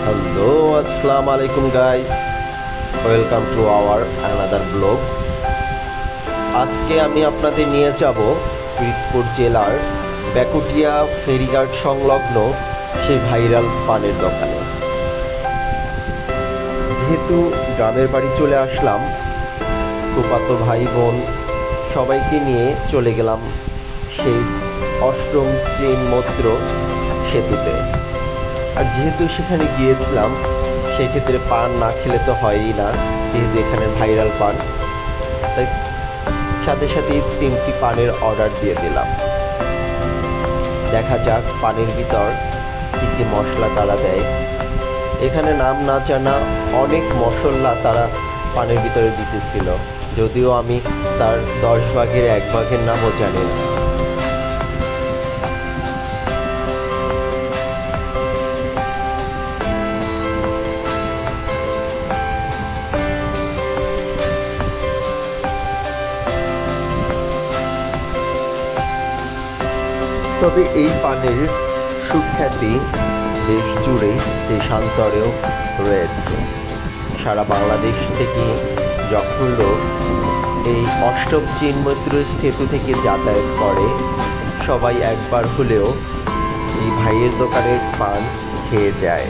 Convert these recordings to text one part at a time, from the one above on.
Hello, আসসালামু আলাইকুম guys, welcome to our another blog. আজকে আমি আপনাদের নিয়ে যাব পিরোজপুর জেলার বেকুটিয়া ফেরিঘাট সংলগ্ন সেই ভাইরাল পানের দোকানে। যেহেতু গ্রামের বাড়ি চলে আসলাম, ফুফাতো ভাই বোন সবাইকে নিয়ে চলে গেলাম সেই অষ্টম ট্রেনমত্র সেতুতে। আর যেহেতু সেখানে গিয়েছিলাম, সেক্ষেত্রে পান না খেলে তো হয়ই না, যেহেতু এখানে ভাইরাল পান, তাই সাথে সাথেই 3টি পানের অর্ডার দিয়ে দিলাম। দেখা যাক পানের ভিতর কী কী মশলা তারা দেয়। এখানে নাম না জানা অনেক মশলা তারা পানের ভিতরে দিতেছিল, যদিও আমি তার 10 ভাগের 1 ভাগের নামও জানি না। তবে এই পানের সুখ্যাতি দেশ জুড়ে, দেশান্তরেও রয়েছে। সারা বাংলাদেশ থেকে যখন লোক এই অষ্টম চিনমৈত্র সেতু থেকে যাতায়াত করে, সবাই একবার হলেও এই ভাইয়ের দোকানের পান খেয়ে যায়।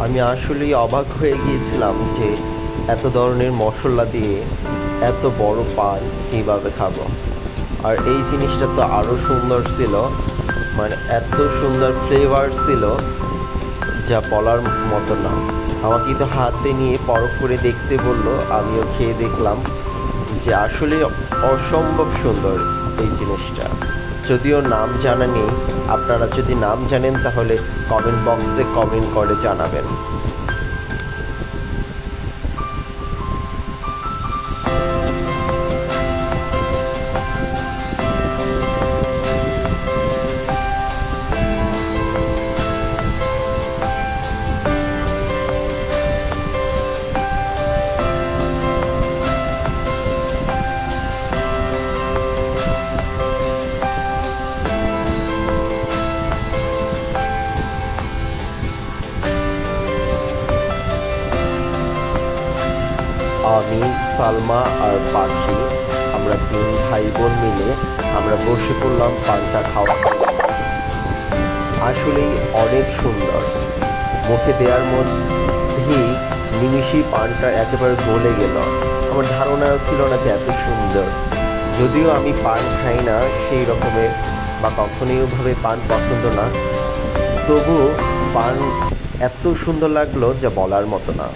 আমি আসলেই অবাক হয়ে গিয়েছিলাম যে এত ধরনের মশলা দিয়ে এত বড় পান কীভাবে খাবো। আর এই জিনিসটা তো আরও সুন্দর ছিল, মানে এত সুন্দর ফ্লেভার ছিল যা বলার মতো না। আমাকে তো হাতে নিয়ে পরখ করে দেখতে বললো, আমিও খেয়ে দেখলাম যে আসলে অসম্ভব সুন্দর এই জিনিসটা। যদিও নাম জানা নেই, আপনারা যদি নাম জানেন তাহলে কমেন্ট বক্সে কমেন্ট করে জানাবেন। আমি, সালমা আর পাখি, আমরা 3 ভাই বোন মিলে আমরা বসে পড়লাম পানটা খাওয়া। আসলেই অনেক সুন্দর, মুখে দেওয়ার মধ্যেই নিমিষেই পানটা একেবারে গলে গেল। আমার ধারণাও ছিল না যে এত সুন্দর। যদিও আমি পান খাই না সেই রকমের, বা কখনোই ওভাবে পান পছন্দ না, তবুও পান এত সুন্দর লাগলো যা বলার মতো না।